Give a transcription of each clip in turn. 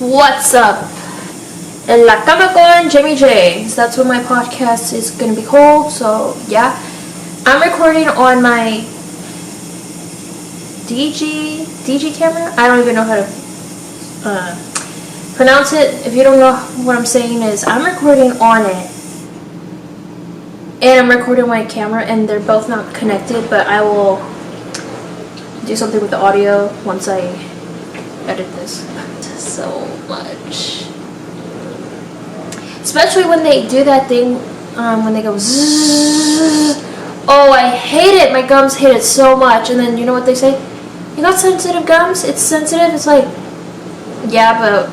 What's up? En la cama con Jaimie James. That's what my podcast is gonna be called. So yeah, I'm recording on my DG camera. I don't even know how to pronounce it. If you don't know what I'm saying, is I'm recording on it, and I'm recording my camera, and they're both not connected. But I will do something with the audio once I edit this. So much, especially when they do that thing when they go zzz. Oh, I hate it. My gums hate it so much. And then you know what they say, you got sensitive gums, it's sensitive. It's like, yeah, but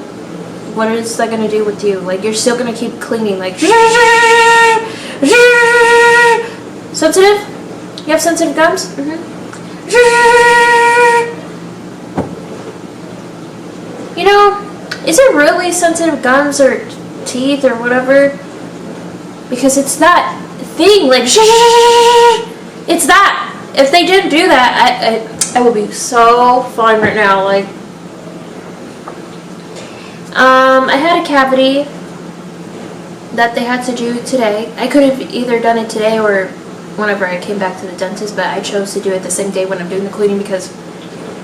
what is that gonna do with you? Like, you're still gonna keep cleaning, like sensitive. You have sensitive gums. You know, is it really sensitive gums or teeth or whatever? Because it's that thing, like it's that. If they didn't do that, I would be so fine right now. Like, I had a cavity that they had to do today. I could have either done it today or whenever I came back to the dentist, but I chose to do it the same day when I'm doing the cleaning because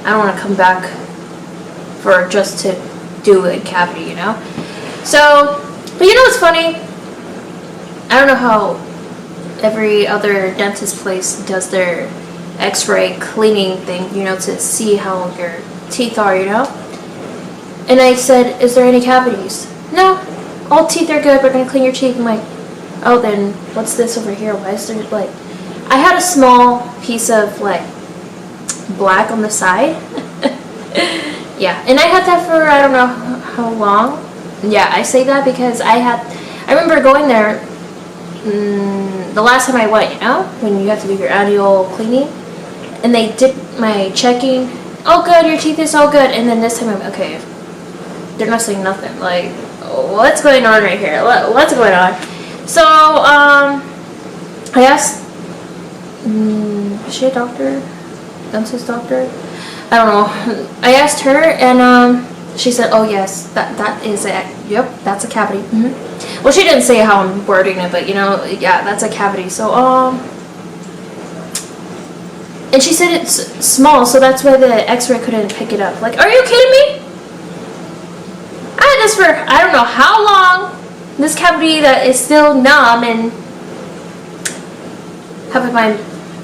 I don't want to come back for just to do a cavity, you know? So, but you know what's funny? I don't know how every other dentist place does their x-ray cleaning thing, you know, to see how your teeth are, you know? And I said, is there any cavities? No, all teeth are good, we're gonna clean your teeth. I'm like, oh, then what's this over here? Why is there, like, I had a small piece of, like, black on the side. Yeah, and I had that for I don't know how long. Yeah, I say that because I remember going there the last time I went, you know, when you have to do your annual cleaning, and they did my checking. Oh, good, your teeth is all good. And then this time I'm okay. They're not saying nothing. Like, what's going on right here? What's going on? So I asked, is she a doctor? Dentist doctor? I don't know. I asked her, and she said, "Oh yes, that is it. Yep, that's a cavity." Well, she didn't say how I'm wording it, but you know, yeah, that's a cavity. So and she said it's small, so that's why the X-ray couldn't pick it up. Like, are you kidding me? I had this for I don't know how long. This cavity that is still numb, and have my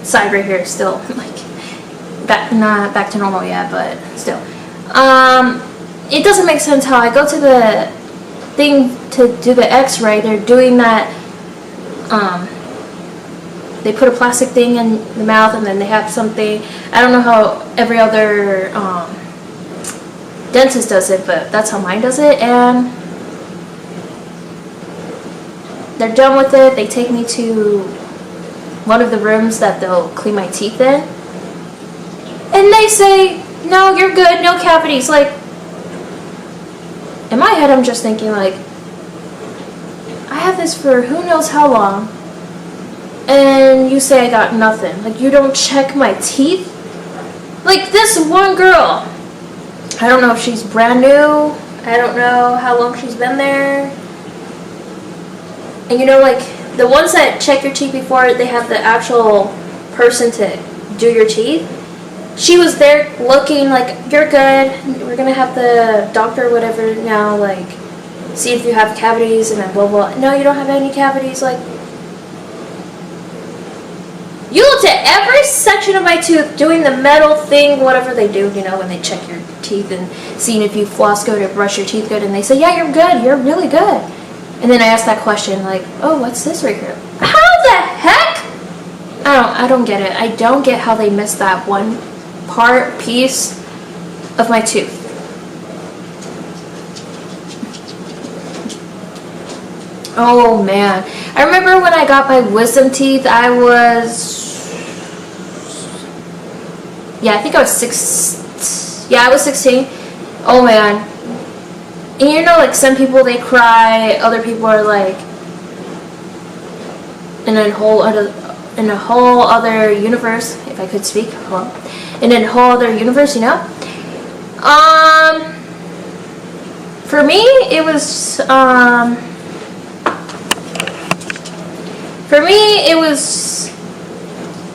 side right here still like. Not back to normal yet, but still. It doesn't make sense how I go to the thing to do the x-ray, they're doing that, they put a plastic thing in the mouth and then they have something, I don't know how every other dentist does it, but that's how mine does it, and they're done with it, they take me to one of the rooms that they'll clean my teeth in. And they say, no, you're good, no cavities. Like, in my head, I'm just thinking, like, I have this for who knows how long, and you say I got nothing. Like, you don't check my teeth? Like, this one girl, I don't know if she's brand new, I don't know how long she's been there. And you know, like, the ones that check your teeth before they have the actual person to do your teeth, she was there looking like, you're good, we're gonna have the doctor or whatever now, like, see if you have cavities, and then blah blah. No, you don't have any cavities. Like, you looked at every section of my tooth doing the metal thing, whatever they do, you know, when they check your teeth and seeing if you floss good or brush your teeth good, and they say, yeah, you're good, you're really good. And then I asked that question, like, oh, what's this right here? How the heck? I don't get it. I don't get how they missed that one piece of my tooth. Oh man, I remember when I got my wisdom teeth, I think I was 16. Oh man. And you know, like, some people, they cry, other people are like in a whole other universe, if I could speak. Well, in a whole other universe, you know. For me, it was,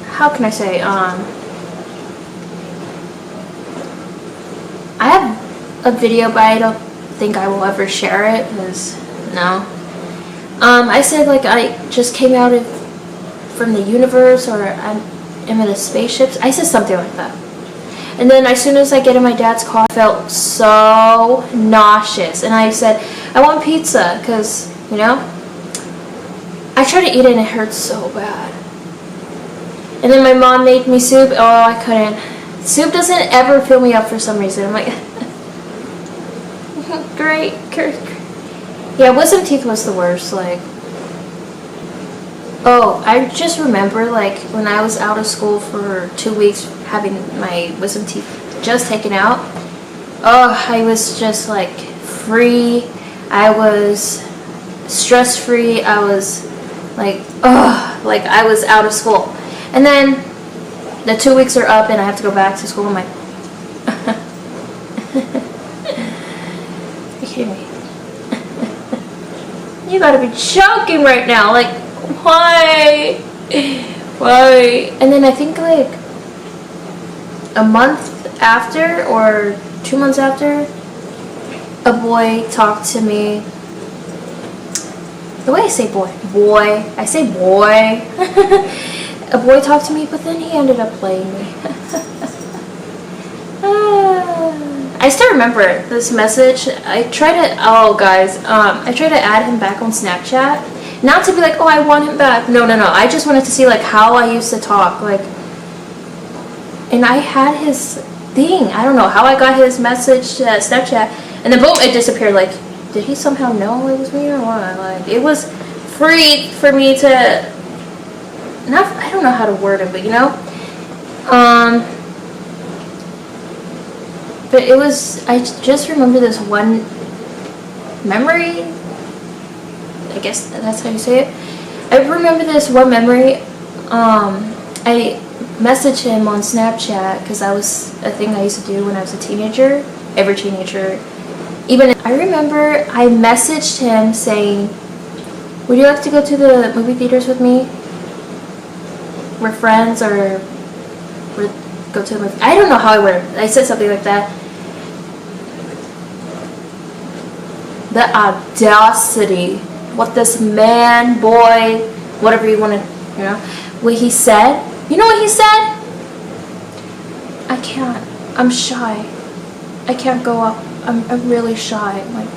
how can I say, I have a video, but I don't think I will ever share it, because, no. I said, like, I just came out from the universe, or I'm in a spaceship. I said something like that. And then as soon as I get in my dad's car, I felt so nauseous. And I said, I want pizza, because, you know, I tried to eat it and it hurts so bad. And then my mom made me soup. Oh, I couldn't. Soup doesn't ever fill me up for some reason. I'm like, great. Yeah, wisdom teeth was the worst. Like, oh, I just remember, like, when I was out of school for 2 weeks having my wisdom teeth just taken out. Oh, I was just, like, free. I was stress-free. I was, like, like I was out of school. And then the 2 weeks are up and I have to go back to school. I'm like, are you kidding me? You gotta be joking right now. Like, why? And then I think like a month after or 2 months after, a boy talked to me. The way I say boy, I say boy. A boy talked to me, but then he ended up playing me. I still remember this message. I tried to add him back on Snapchat. Not to be like, oh, I want him back. No. I just wanted to see like how I used to talk. Like, and I had his thing. I don't know how I got his message to Snapchat. And then boom, it disappeared. Like, did he somehow know it was me or what? Like, it was free for me to, I don't know how to word it, but you know? But it was, I just remember this one memory. I guess that's how you say it. I remember this one memory. I messaged him on Snapchat because that was a thing I used to do when I was a teenager. Every teenager. Even I remember I messaged him saying, would you like to go to the movie theaters with me? We're friends, or go to the movie. I don't know how I worded it. I said something like that. The audacity. What this man, boy, whatever you want to, you know, what he said. You know what he said? I can't. I'm shy. I can't go up. I'm really shy. Like,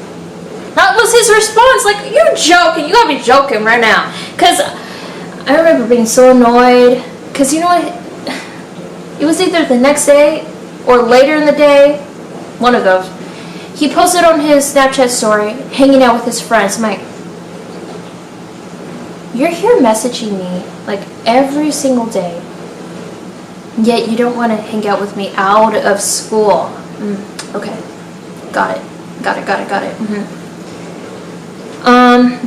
that was his response. Like, you're joking. You gotta be joking right now. Because I remember being so annoyed. Because you know what? It was either the next day or later in the day. One of those. He posted on his Snapchat story, hanging out with his friends. I'm like, you're here messaging me like every single day, yet you don't want to hang out with me out of school. Okay, got it.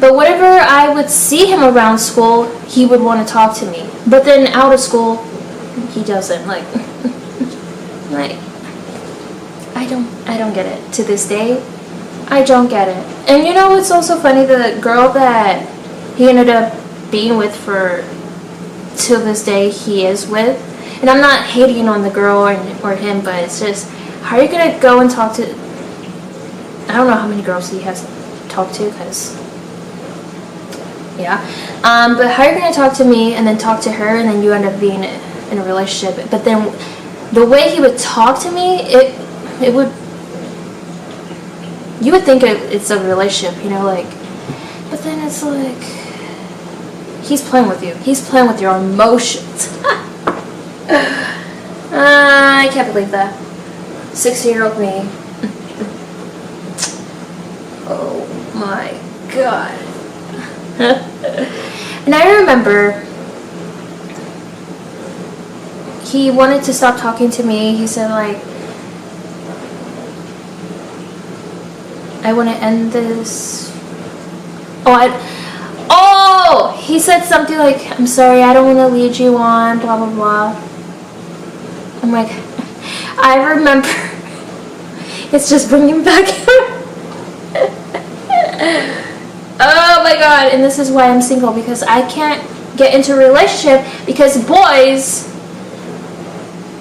But whenever I would see him around school, he would want to talk to me. But then out of school, he doesn't. Like, like I don't get it. To this day, I don't get it. And you know what's also funny? The girl that he ended up being with till this day he is with, and I'm not hating on the girl or him, but it's just, how are you gonna go and talk to, I don't know how many girls he has talked to, because yeah, but how are you gonna talk to me and then talk to her and then you end up being in a relationship? But then the way he would talk to me, it would, you would think it's a relationship, you know, like, but then it's like, he's playing with you. He's playing with your emotions. I can't believe that. 16-year-old me. Oh my god. And I remember he wanted to stop talking to me. He said like, I want to end this. He said something like, I'm sorry, I don't want to lead you on, blah, blah, blah. I'm like, I remember. It's just bringing back Oh my god, and this is why I'm single, because I can't get into a relationship because boys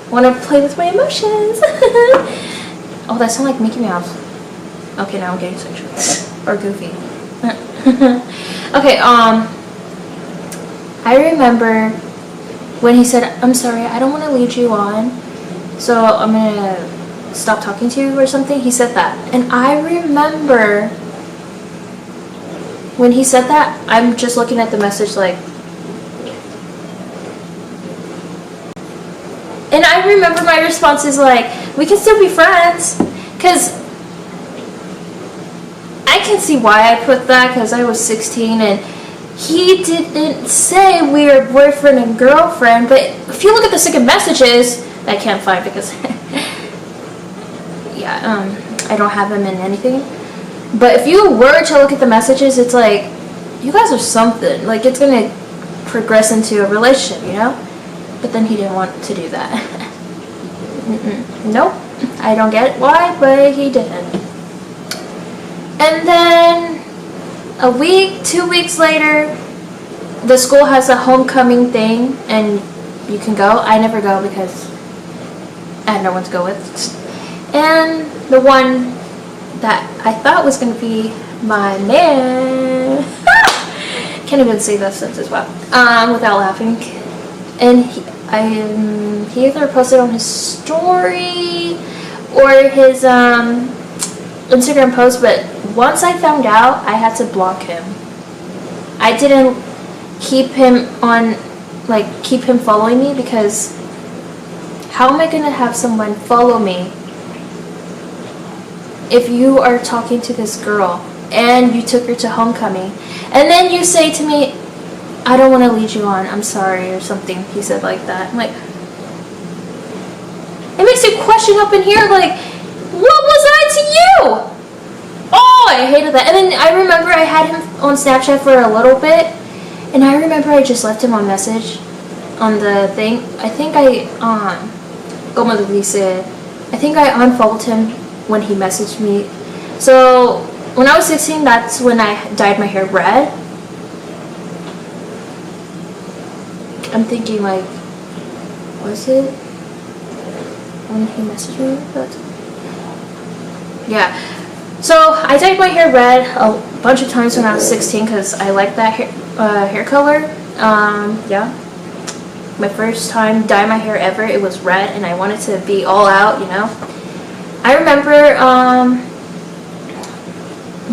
want to play with my emotions. Oh, that sounds like Mickey Mouse. Okay, now I'm getting sexual. Or goofy. Okay, I remember when he said, I'm sorry, I don't want to lead you on, so I'm going to stop talking to you or something. He said that. And I remember when he said that, I'm just looking at the message like, and I remember my response is like, we can still be friends, because I can see why I put that, because I was 16 and he didn't say we were boyfriend and girlfriend. But if you look at the second messages, I can't find because yeah, I don't have him in anything. But if you were to look at the messages, it's like, you guys are something. Like, it's gonna progress into a relationship, you know? But then he didn't want to do that. Nope, I don't get why, but he didn't. And then a week, 2 weeks later, the school has a homecoming thing and you can go. I never go because I had no one to go with. And the one that I thought was going to be my man, can't even say that sentence as well, without laughing. And he either posted on his story or his Instagram post, but once I found out, I had to block him. I didn't keep him on, like, keep him following me, because how am I gonna have someone follow me if you are talking to this girl and you took her to homecoming and then you say to me, I don't want to lead you on, I'm sorry, or something. He said like that. I'm like, it makes you question up in here, like, what was I to you? Oh, I hated that. And then I remember I had him on Snapchat for a little bit, and I remember I just left him a message on the thing. I think I unfollowed him when he messaged me. So when I was 16, that's when I dyed my hair red. I'm thinking, like, was it when he messaged me? Yeah. So I dyed my hair red a bunch of times when I was 16 because I liked that hair color. Yeah. My first time dyeing my hair ever, it was red, and I wanted to be all out, you know. I remember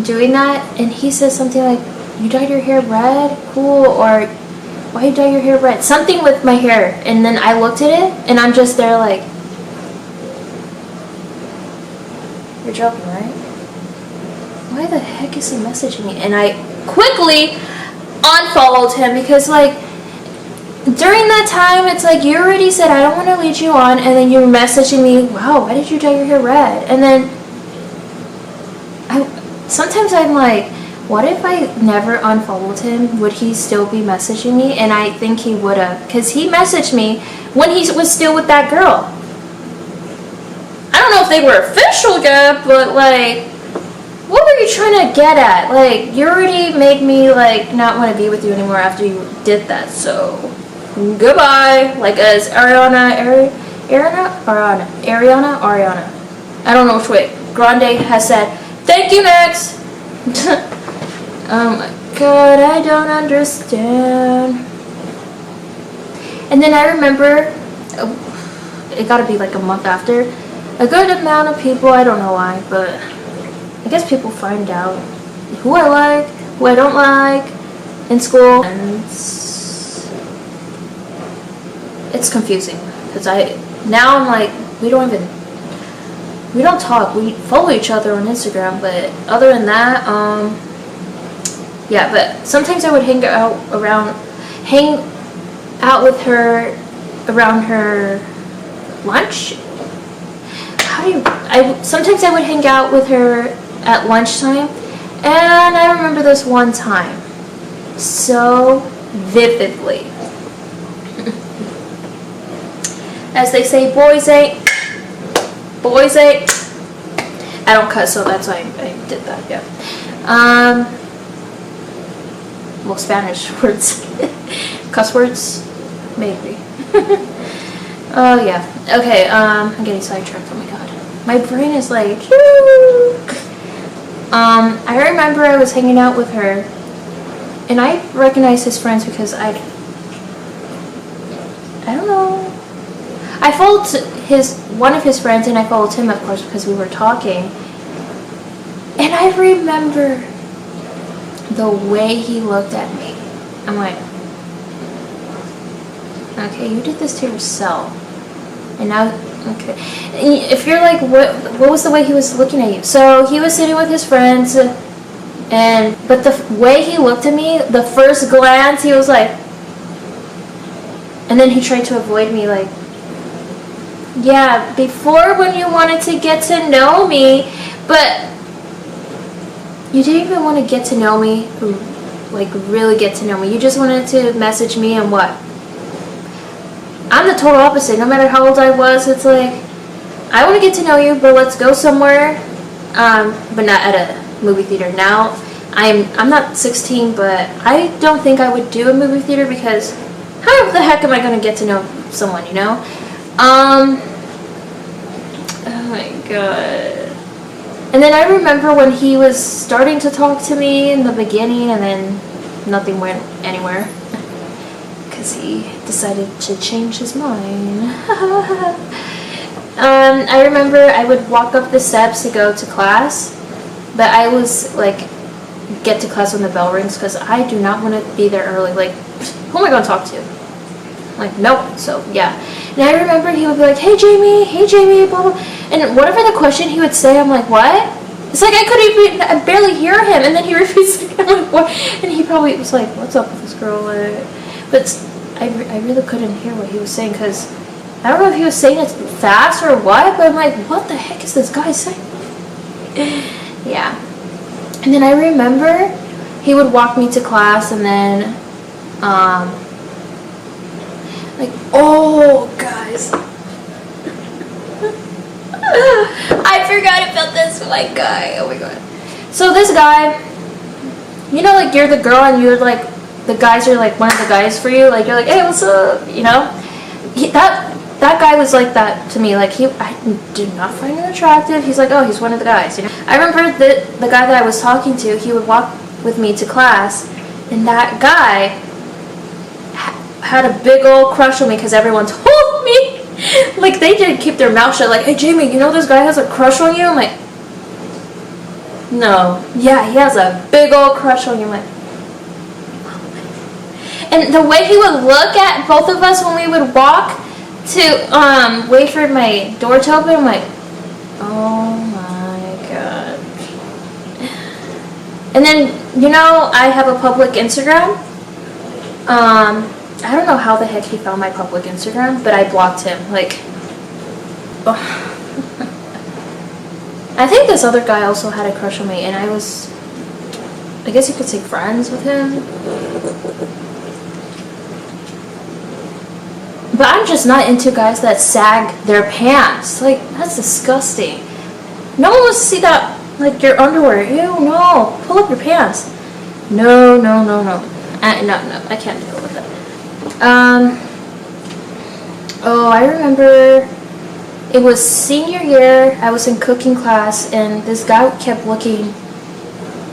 doing that, and he said something like, you dyed your hair red? Cool. Or, why you dye your hair red? Something with my hair. And then I looked at it, and I'm just there like, you're joking, right? Why the heck is he messaging me? And I quickly unfollowed him because, like, during that time, it's like, you already said I don't want to lead you on, and then you're messaging me, wow, why did you dye your hair red? And then sometimes I'm like, what if I never unfollowed him? Would he still be messaging me? And I think he would have, because he messaged me when he was still with that girl. I don't know if they were official yet, but, like, what were you trying to get at? Like, you already made me, like, not want to be with you anymore after you did that, so goodbye. Like, as Ariana, I don't know which way, Grande has said, thank you, next. Oh my god, I don't understand. And then I remember, it gotta be like a month after, a good amount of people, I don't know why, but I guess people find out who I like, who I don't like in school, and it's confusing because now I'm like, we don't talk, we follow each other on Instagram, but other than that, yeah, but sometimes I would hang out with her around her lunch. Sometimes I would hang out with her at lunchtime, and I remember this one time so vividly. As they say, boys ain't. I don't cuss, so that's why I did that, yeah. Well, Spanish words. Cuss words? Maybe. Oh, yeah. Okay, I'm getting sidetracked. Oh my god. My brain is like... I remember I was hanging out with her, and I recognized his friends because I don't know. I followed one of his friends, and I followed him, of course, because we were talking. And I remember the way he looked at me. I'm like, okay, you did this to yourself. And now, okay. If you're like, what was the way he was looking at you? So he was sitting with his friends, but the way he looked at me, the first glance, he was like, and then he tried to avoid me, like, yeah, before when you wanted to get to know me, but you didn't even want to get to know me, like really get to know me. You just wanted to message me and what? I'm the total opposite. No matter how old I was, it's like, I want to get to know you, but let's go somewhere, but not at a movie theater. Now, I'm not 16, but I don't think I would do a movie theater because how the heck am I going to get to know someone, you know? Oh my god. And then I remember when he was starting to talk to me in the beginning, and then nothing went anywhere because he decided to change his mind. I remember I would walk up the steps to go to class, but I was like, get to class when the bell rings because I do not want to be there early. Like, who am I going to talk to? Like, nope. So yeah. And I remember he would be like, hey Jaimie, blah blah, and whatever the question he would say, I'm like, what? It's like I barely hear him, and then he repeats it. I'm like, what? And he probably was like, what's up with this girl? But I really couldn't hear what he was saying because I don't know if he was saying it fast or what, but I'm like, what the heck is this guy saying? Yeah. And then I remember he would walk me to class, and then like, oh guys, I forgot about this white guy. Oh my god. So this guy, you know, like you're the girl and you're like, the guys are like one of the guys for you. Like you're like, hey, what's up? You know, that guy was like that to me. Like I did not find him attractive. He's like, oh, he's one of the guys. You know. I remember the guy that I was talking to. He would walk with me to class, and that guy had a big old crush on me because everyone told me. Like they didn't keep their mouth shut. Like, hey Jaimie, you know this guy has a crush on you? I'm like, no. Yeah, he has a big old crush on you. I'm like, and the way he would look at both of us when we would walk to wait for my door to open, I'm like, oh my god. And then, you know, I have a public Instagram. I don't know how the heck he found my public Instagram, but I blocked him. Like, oh. I think this other guy also had a crush on me, and I guess you could say friends with him. But I'm just not into guys that sag their pants. Like, that's disgusting. No one wants to see that, like, your underwear. Ew, no. Pull up your pants. No. No, I can't deal with that. Oh, I remember it was senior year. I was in cooking class, and this guy kept looking,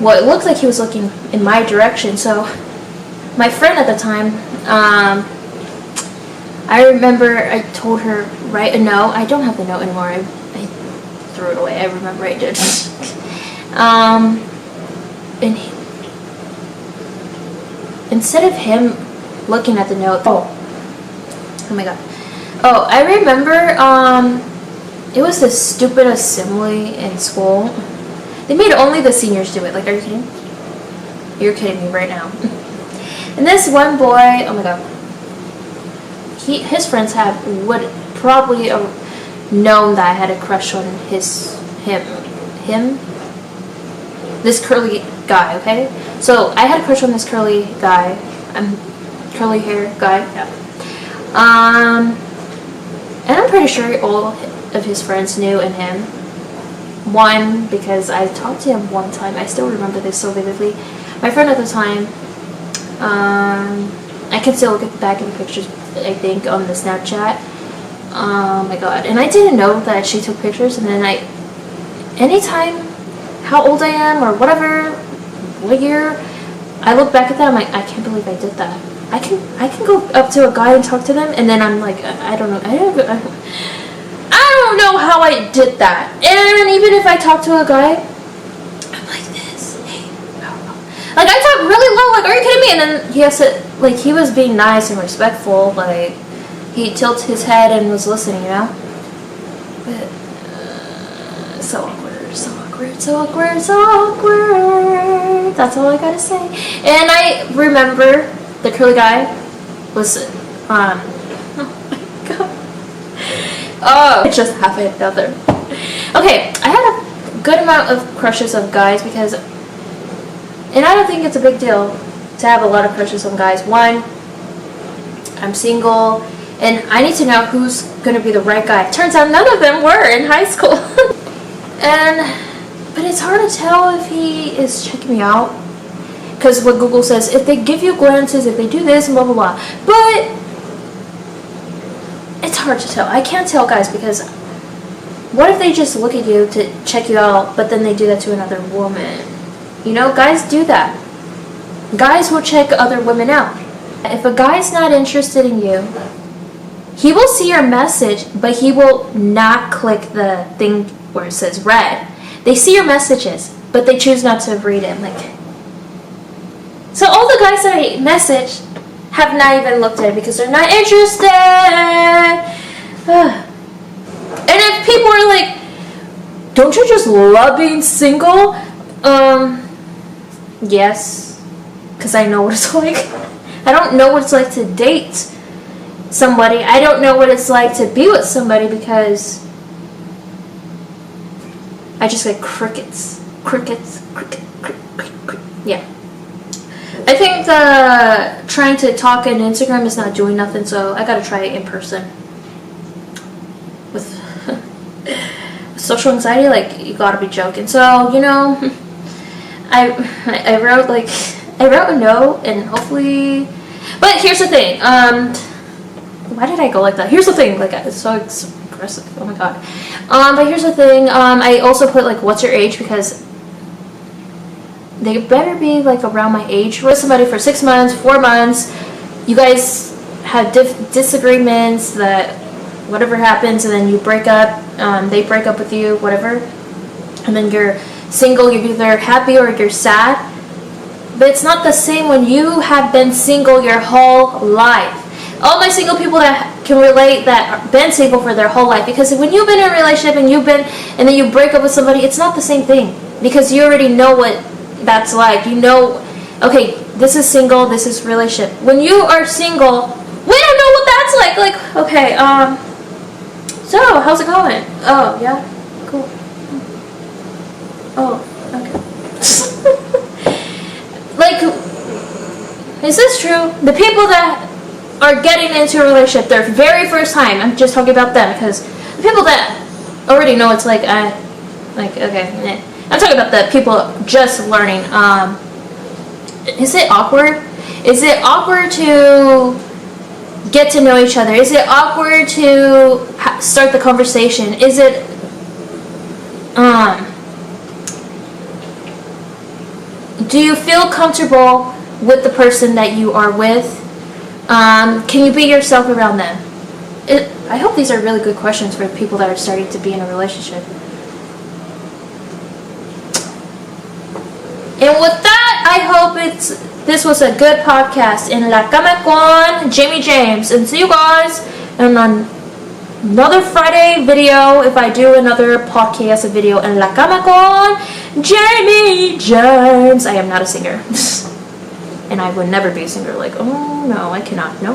well, it looked like he was looking in my direction. So my friend at the time, I remember I told her, write a note. I don't have the note anymore. I threw it away. I remember I did. And instead of him looking at the note, oh my god. Oh, I remember, it was this stupid assembly in school. They made only the seniors do it. Like, are you kidding? You're kidding me right now. And this one boy, oh my god. His friends would probably known that I had a crush on him. This curly guy, okay? So I had a crush on this curly guy. Curly hair guy, yeah. And I'm pretty sure all of his friends knew and him. One, because I talked to him one time. I still remember this so vividly. My friend at the time, I can still look back at the pictures, I think, on the Snapchat. Oh my god. And I didn't know that she took pictures, and then anytime, how old I am, or whatever, what year, I look back at that, I'm like, I can't believe I did that. I can go up to a guy and talk to them, and then I'm like, I don't know. I don't know how I did that. And even if I talk to a guy, I'm like this. Hey, like I talk really low. Like, are you kidding me? And then he has to, like, he was being nice and respectful. Like, he tilted his head and was listening, you know. But so awkward, so awkward, so awkward, so awkward. That's all I gotta say. And I remember the curly guy was oh my god. Oh, it just happened out there. Okay, I had a good amount of crushes on guys because, and I don't think it's a big deal to have a lot of crushes on guys. One, I'm single, and I need to know who's gonna be the right guy. Turns out none of them were in high school. But it's hard to tell if he is checking me out. Because what Google says, if they give you glances, if they do this, and blah, blah, blah. But it's hard to tell. I can't tell guys because what if they just look at you to check you out, but then they do that to another woman? You know, guys do that. Guys will check other women out. If a guy's not interested in you, he will see your message, but he will not click the thing where it says read. They see your messages, but they choose not to read it. Like, so all the guys that I message have not even looked at it because they're not interested. And if people are like, don't you just love being single? Yes, because I know what it's like. I don't know what it's like to date somebody. I don't know what it's like to be with somebody because I just get crickets. Crickets. Yeah. I think trying to talk on Instagram is not doing nothing, so I gotta try it in person. With social anxiety, like, you gotta be joking. So, you know, I wrote a note, and hopefully, but here's the thing, why did I go like that? Here's the thing, like, it's so aggressive, oh my god. But here's the thing, I also put, like, what's your age, because they better be, like, around my age. With somebody for 6 months, 4 months, you guys have disagreements, that whatever happens, and then you break up, they break up with you, whatever, and then you're single, you're either happy or you're sad. But it's not the same when you have been single your whole life. All my single people that can relate that have been single for their whole life, because when you've been in a relationship and then you break up with somebody, it's not the same thing, because you already know what that's like. You know, okay, this is single, this is relationship. When you are single, we don't know what that's like. Like, okay, so how's it going? Oh, yeah, cool. Oh, okay. Like, is this true? The people that are getting into a relationship their very first time, I'm just talking about them, because the people that already know it's like, okay, I'm talking about the people just learning. Is it awkward? Is it awkward to get to know each other? Is it awkward to start the conversation? Is it, do you feel comfortable with the person that you are with? Can you be yourself around them? I hope these are really good questions for people that are starting to be in a relationship. And with that, I hope this was a good podcast in La Cama con Jaimie James. And see you guys in another Friday video, if I do another podcast video in La Cama con Jaimie James. I am not a singer. And I would never be a singer. Like, oh no, I cannot. No.